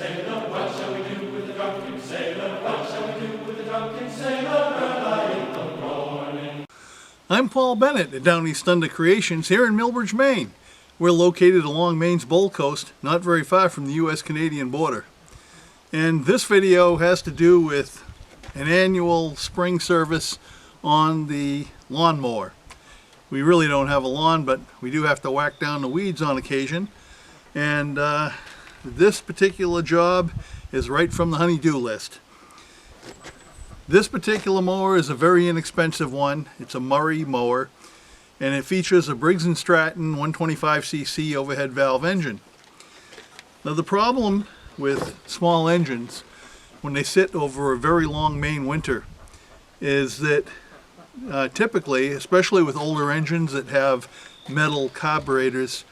sailor? What shall we do with the drunken sailor? What shall we do with the drunken sailor early in the morning? I'm Paul Bennett at Downeast Thunder Creations here in Millbridge, Maine. We're located along Maine's Bold Coast, not very far from the U.S.-Canadian border. And this video has to do with an annual spring service on the lawnmower. We really don't have a lawn, but we do have to whack down the weeds on occasion. And this particular job is right from the honey-do list. This particular mower is a very inexpensive one. It's a Murray mower, and it features a Briggs & Stratton 125cc overhead valve engine. Now the problem with small engines when they sit over a very long Maine winter is that typically, especially with older engines that have metal carburetors,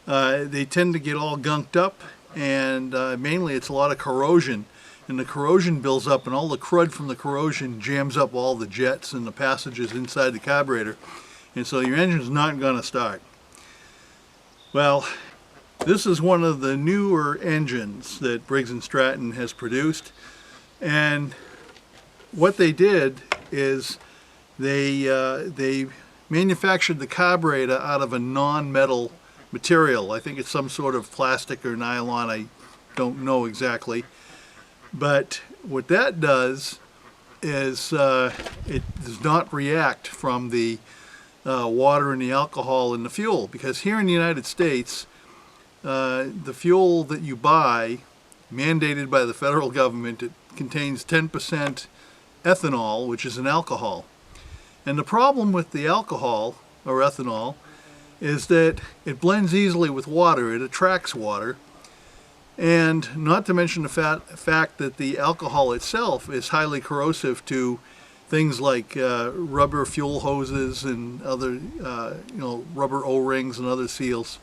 they tend to get all gunked up, and mainly it's a lot of corrosion, and the corrosion builds up, and all the crud from the corrosion jams up all the jets and the passages inside the carburetor, and so your engine's not going to start. Well, this is one of the newer engines that Briggs & Stratton has produced, and what they did is they manufactured the carburetor out of a non-metal material. I think it's some sort of plastic or nylon, I don't know exactly. But what that does is it does not react from the water and the alcohol in the fuel, because here in the United States the fuel that you buy, mandated by the federal government, it contains 10% ethanol, which is an alcohol. And the problem with the alcohol, or ethanol, is that it blends easily with water. It attracts water. And not to mention the fact that the alcohol itself is highly corrosive to things like rubber fuel hoses and other, rubber O-rings and other seals.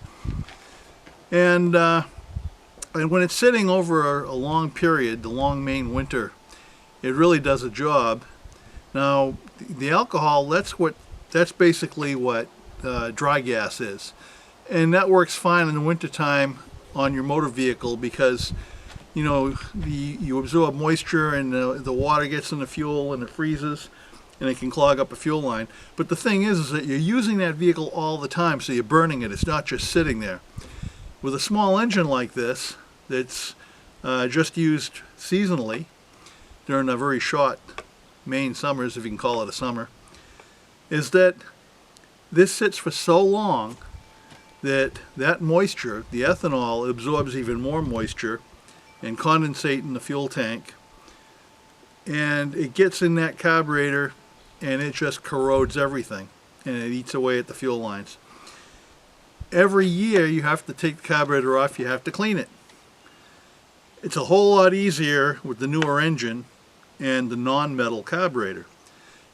And when it's sitting over a long period, the long Maine winter, it really does a job. Now, the alcohol, that's basically what dry gas is. And that works fine in the wintertime on your motor vehicle because, you absorb moisture and the water gets in the fuel and it freezes and it can clog up a fuel line. But the thing is that you're using that vehicle all the time, so you're burning it. It's not just sitting there. With a small engine like this that's just used seasonally during a very short Maine summers, if you can call it a summer, is that this sits for so long that moisture, the ethanol, absorbs even more moisture and condensate in the fuel tank, and it gets in that carburetor and it just corrodes everything and it eats away at the fuel lines. Every year you have to take the carburetor off, you have to clean it. It's a whole lot easier with the newer engine and the non-metal carburetor.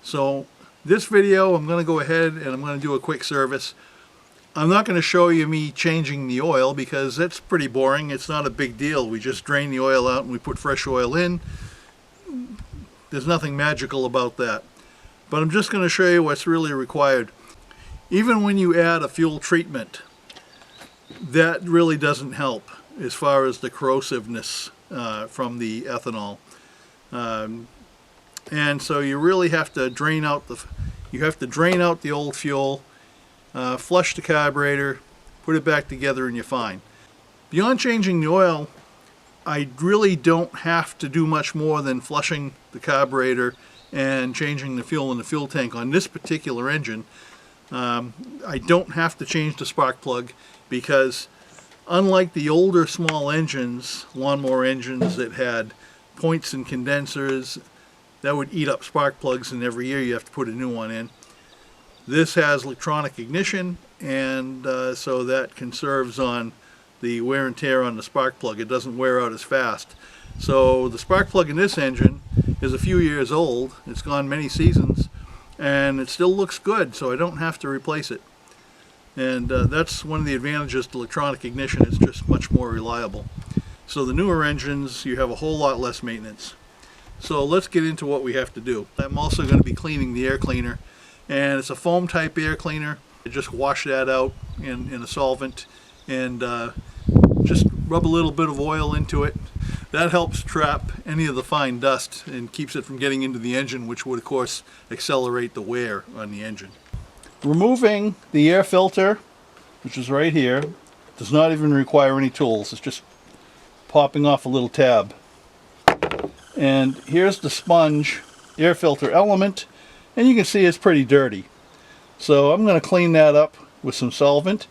So this video, I'm going to go ahead and I'm going to do a quick service. I'm not going to show you me changing the oil because that's pretty boring. It's not a big deal. We just drain the oil out and we put fresh oil in. There's nothing magical about that. But I'm just going to show you what's really required. Even when you add a fuel treatment, that really doesn't help as far as the corrosiveness from the ethanol. And so you really have to drain out the old fuel, flush the carburetor, put it back together, and you're fine. Beyond changing the oil, I really don't have to do much more than flushing the carburetor and changing the fuel in the fuel tank on this particular engine. I don't have to change the spark plug because unlike the older small engines, lawnmower engines that had points and condensers that would eat up spark plugs, and every year you have to put a new one in, this has electronic ignition, and so that conserves on the wear and tear on the spark plug. It doesn't wear out as fast. So the spark plug in this engine is a few years old. It's gone many seasons and it still looks good, so I don't have to replace it. And that's one of the advantages to electronic ignition. It's just much more reliable. So the newer engines, you have a whole lot less maintenance. So let's get into what we have to do. I'm also going to be cleaning the air cleaner, and it's a foam type air cleaner. I just wash that out in a solvent and just rub a little bit of oil into it. That helps trap any of the fine dust and keeps it from getting into the engine, which would of course accelerate the wear on the engine. Removing the air filter, which is right here, does not even require any tools. It's just popping off a little tab. And here's the sponge air filter element, and you can see it's pretty dirty. So I'm going to clean that up with some solvent,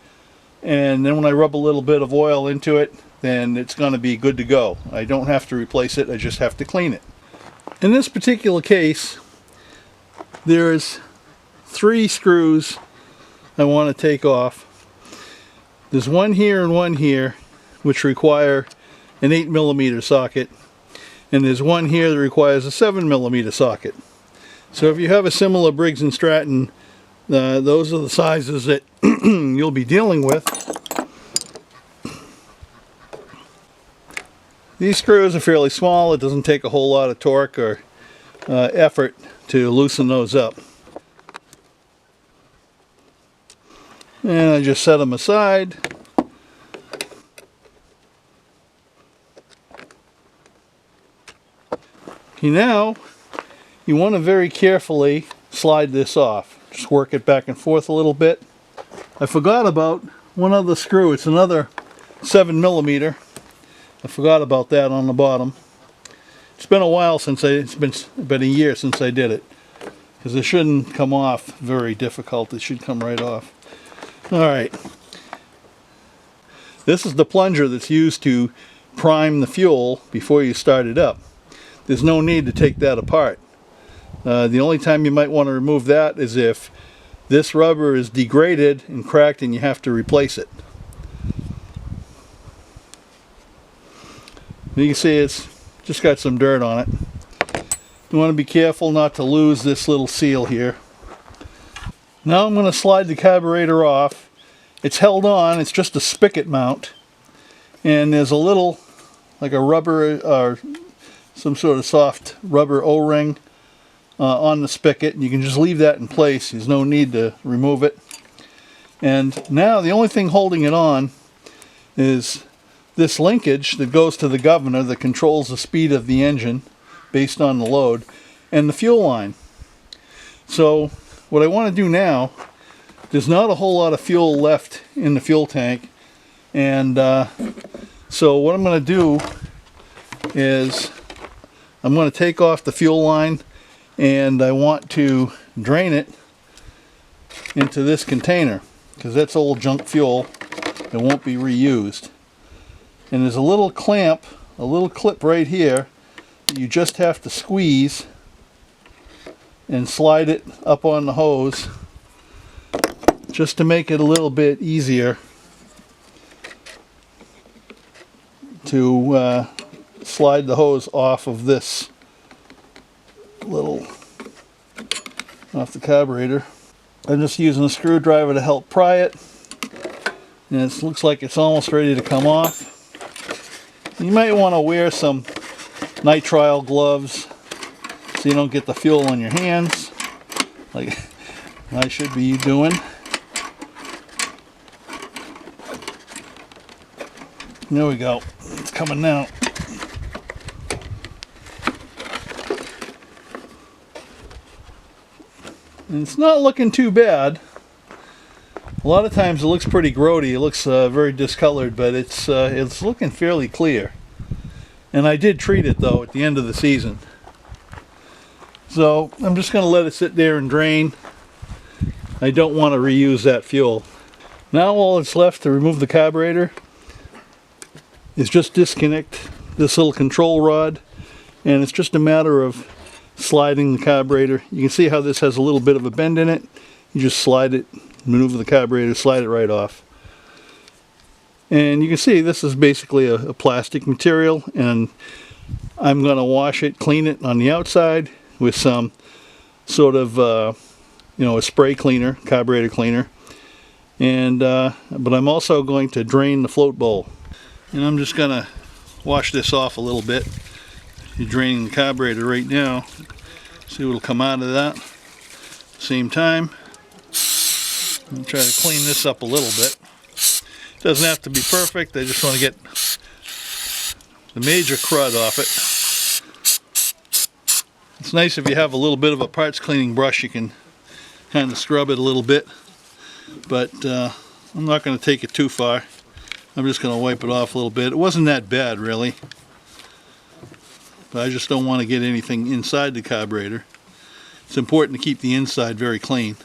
and then when I rub a little bit of oil into it, then it's going to be good to go. I don't have to replace it, I just have to clean it. In this particular case, there's 3 screws I want to take off. There's one here and one here, which require an 8mm socket, and there's one here that requires a 7mm socket. So if you have a similar Briggs & Stratton, those are the sizes that you'll be dealing with. These screws are fairly small. It doesn't take a whole lot of torque or effort to loosen those up. And I just set them aside. Okay, now you want to very carefully slide this off. Just work it back and forth a little bit. I forgot about one other screw. It's another 7mm. I forgot about that on the bottom. It's been a while since it's been a year since I did it, because it shouldn't come off very difficult. It should come right off. Alright, this is the plunger that's used to prime the fuel before you start it up. There's no need to take that apart. The only time you might want to remove that is if this rubber is degraded and cracked and you have to replace it. You can see it's just got some dirt on it. You want to be careful not to lose this little seal here. Now I'm going to slide the carburetor off. It's held on, it's just a spigot mount, and there's a little, like a rubber or some sort of soft rubber O-ring on the spigot, and you can just leave that in place. There's no need to remove it. And now the only thing holding it on is this linkage that goes to the governor that controls the speed of the engine based on the load, and the fuel line. So what I want to do now, there's not a whole lot of fuel left in the fuel tank, and so what I'm going to do is I'm going to take off the fuel line, and I want to drain it into this container, because that's old junk fuel that won't be reused. And there's a little clamp, a little clip right here that you just have to squeeze and slide it up on the hose, just to make it a little bit easier to slide the hose off of this off the carburetor. I'm just using a screwdriver to help pry it, and it looks like it's almost ready to come off. You might want to wear some nitrile gloves so you don't get the fuel on your hands, like I should be doing. There we go. It's coming now. And it's not looking too bad. A lot of times it looks pretty grody. It looks very discolored, but it's looking fairly clear. And I did treat it though at the end of the season. So I'm just going to let it sit there and drain. I don't want to reuse that fuel. Now all that's left to remove the carburetor is just disconnect this little control rod, and it's just a matter of sliding the carburetor. You can see how this has a little bit of a bend in it. You just slide it, maneuver the carburetor, slide it right off. And you can see this is basically a plastic material, and I'm going to wash it, clean it on the outside with some sort of a spray cleaner, carburetor cleaner. And but I'm also going to drain the float bowl. And I'm just going to wash this off a little bit. You're draining the carburetor right now. See what'll come out of that. Same time, I'm going to try to clean this up a little bit. Doesn't have to be perfect, I just want to get the major crud off it. It's nice if you have a little bit of a parts cleaning brush, you can kind of scrub it a little bit, but I'm not going to take it too far. I'm just going to wipe it off a little bit. It wasn't that bad really, but I just don't want to get anything inside the carburetor. It's important to keep the inside very clean,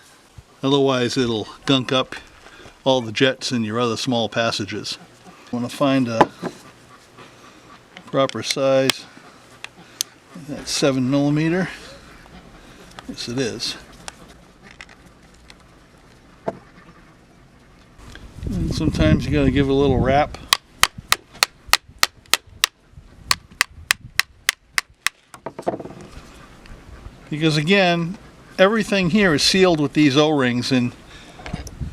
otherwise it'll gunk up all the jets in your other small passages. I want to find a proper size. That's 7mm. Yes, it is. And sometimes you got to give it a little wrap. Because again, everything here is sealed with these O-rings, and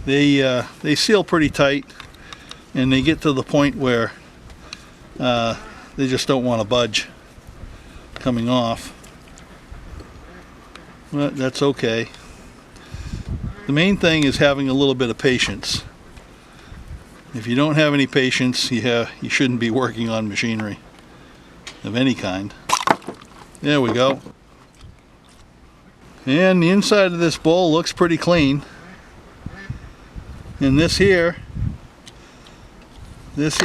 they seal pretty tight, and they get to the point where they just don't want to budge coming off. But that's okay. The main thing is having a little bit of patience. If you don't have any patience, you shouldn't be working on machinery of any kind. There we go. And the inside of this bowl looks pretty clean. And this here is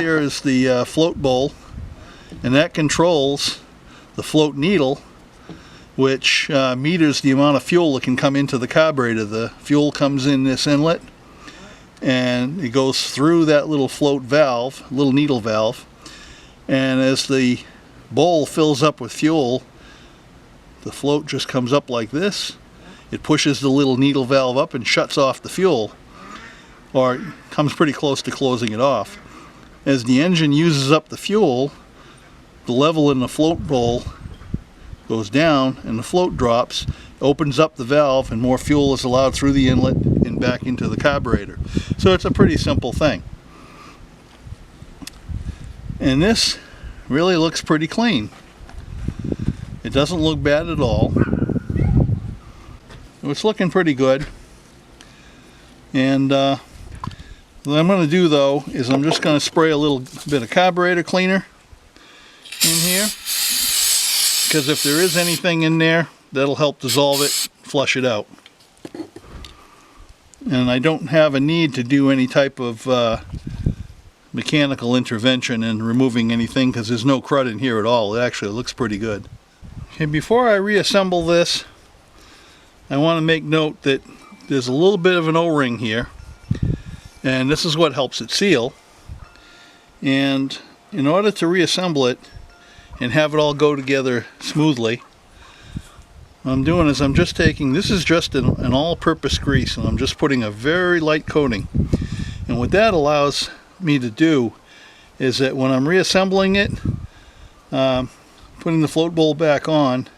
the float bowl, and that controls the float needle, which meters the amount of fuel that can come into the carburetor. The fuel comes in this inlet, and it goes through that little float valve, little needle valve, and as the bowl fills up with fuel, the float just comes up like this. It pushes the little needle valve up and shuts off the fuel, or comes pretty close to closing it off. As the engine uses up the fuel, the level in the float bowl goes down and the float drops, opens up the valve, and more fuel is allowed through the inlet and back into the carburetor. So it's a pretty simple thing. And this really looks pretty clean. It doesn't look bad at all. It's looking pretty good. And what I'm going to do though is I'm just going to spray a little bit of carburetor cleaner in here, because if there is anything in there, that'll help dissolve it, flush it out. And I don't have a need to do any type of mechanical intervention in removing anything, because there's no crud in here at all. It actually looks pretty good. Okay, before I reassemble this, I want to make note that there's a little bit of an O-ring here, and this is what helps it seal. And in order to reassemble it and have it all go together smoothly, what I'm doing is I'm just taking, this is just an all-purpose grease, and I'm just putting a very light coating. And what that allows me to do is that when I'm reassembling it, putting the float bowl back on,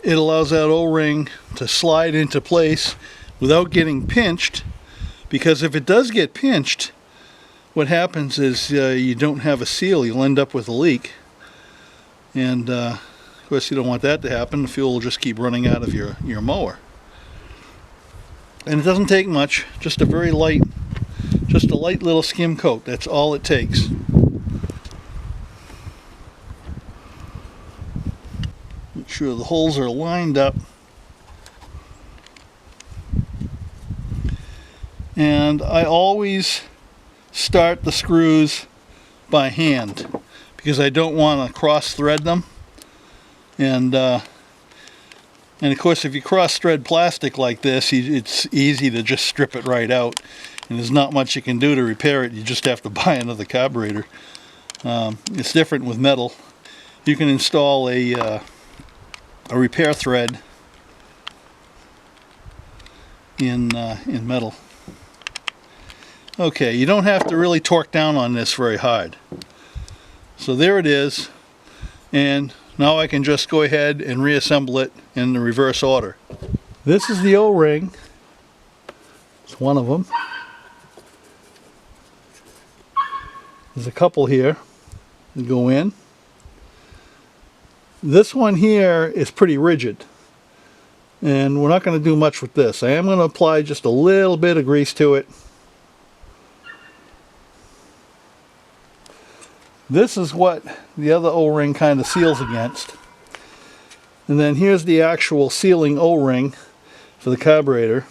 it allows that O-ring to slide into place without getting pinched, because if it does get pinched, what happens is you don't have a seal. You'll end up with a leak, and of course you don't want that to happen. The fuel will just keep running out of your mower. And it doesn't take much, just a very light, just a light little skim coat. That's all it takes. Make sure the holes are lined up. And I always start the screws by hand, because I don't want to cross thread them. And of course, if you cross thread plastic like this, it's easy to just strip it right out, and there's not much you can do to repair it. You just have to buy another carburetor. It's different with metal. You can install a repair thread in metal. Okay, you don't have to really torque down on this very hard. So there it is, and now I can just go ahead and reassemble it in the reverse order. This is the O-ring. It's one of them. There's a couple here that go in. This one here is pretty rigid, and we're not going to do much with this. I am going to apply just a little bit of grease to it. This is what the other O-ring kind of seals against. And then here's the actual sealing O-ring for the carburetor.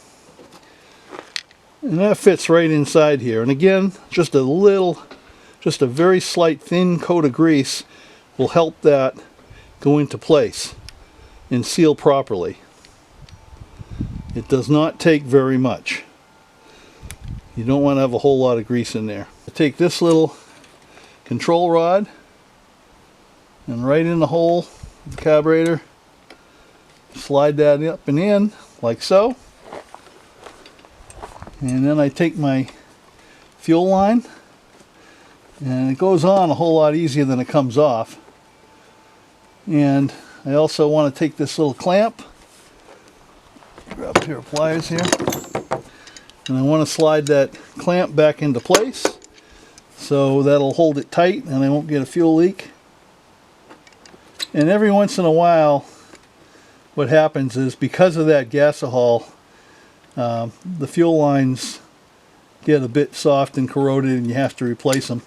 And that fits right inside here. And again, just a very slight thin coat of grease will help that go into place and seal properly. It does not take very much. You don't want to have a whole lot of grease in there. I take this little control rod and right in the hole of the carburetor, slide that up and in like so. And then I take my fuel line, and it goes on a whole lot easier than it comes off. And I also want to take this little clamp, grab a pair of pliers here, and I want to slide that clamp back into place so that'll hold it tight and I won't get a fuel leak. And every once in a while what happens is, because of that gasohol, the fuel lines get a bit soft and corroded and you have to replace them.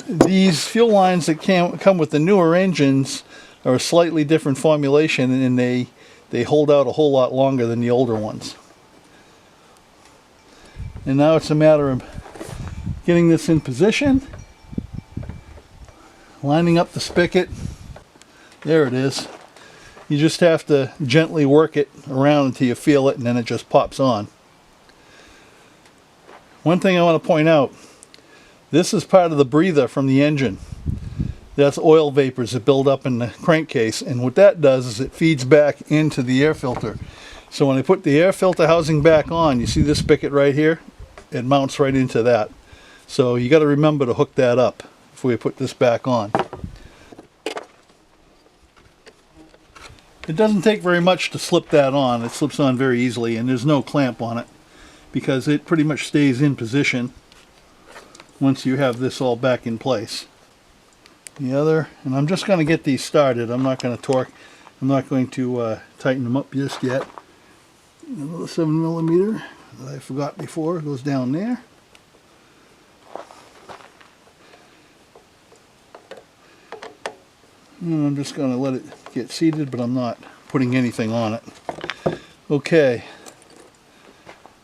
These fuel lines that come with the newer engines are a slightly different formulation, and they hold out a whole lot longer than the older ones. And now it's a matter of getting this in position, lining up the spigot. There it is. You just have to gently work it around until you feel it, and then it just pops on. One thing I want to point out, this is part of the breather from the engine. That's oil vapors that build up in the crankcase, and what that does is it feeds back into the air filter. So when I put the air filter housing back on, you see this spigot right here? It mounts right into that. So you got to remember to hook that up before you put this back on. It doesn't take very much to slip that on. It slips on very easily, and there's no clamp on it because it pretty much stays in position once you have this all back in place. The other, and I'm just going to get these started. I'm not going to torque. I'm not going to tighten them up just yet. Another 7mm that I forgot before goes down there. And I'm just going to let it get seated, but I'm not putting anything on it. Okay.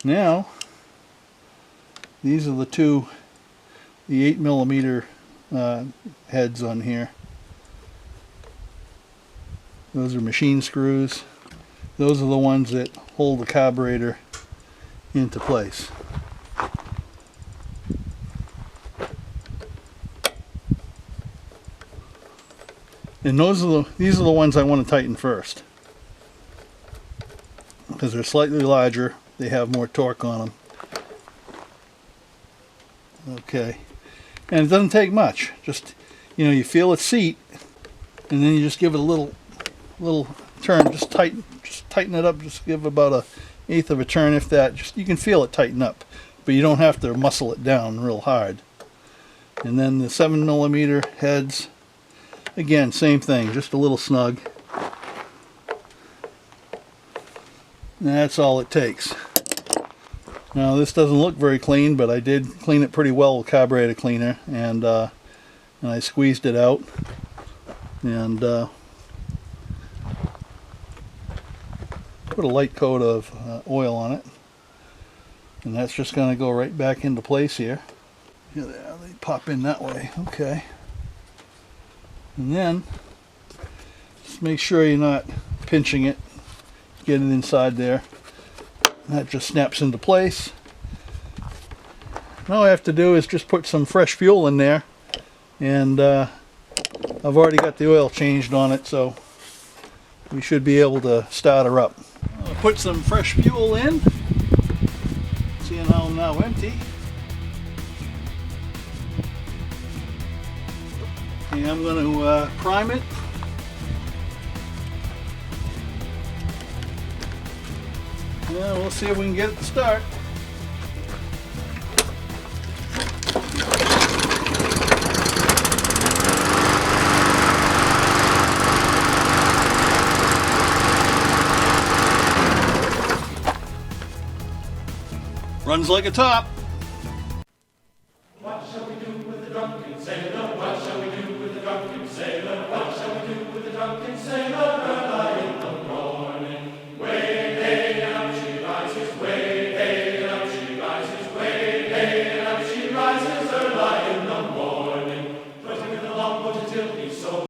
Now, these are the 8mm heads on here. Those are machine screws. Those are the ones that hold the carburetor into place. And these are the ones I want to tighten first, because they're slightly larger. They have more torque on them. Okay, and it doesn't take much. Just, you feel it seat, and then you just give it a little turn. Just tighten it up. Just give about 1/8 of a turn, if that. Just, you can feel it tighten up, but you don't have to muscle it down real hard. And then the 7mm heads. Again, same thing, just a little snug. And that's all it takes. Now this doesn't look very clean, but I did clean it pretty well with carburetor cleaner, and I squeezed it out, and put a light coat of oil on it, and that's just going to go right back into place here. Here they are, they pop in that way. Okay. And then, just make sure you're not pinching it, get it inside there. And that just snaps into place. Now all I have to do is just put some fresh fuel in there, and I've already got the oil changed on it, so we should be able to start her up. I'll put some fresh fuel in, seeing how I'm now empty. And I'm going to prime it. Yeah, we'll see if we can get it to start. Runs like a top. What shall we do with the drunken sailor? drunken sailor? What shall we do with the drunken sailor?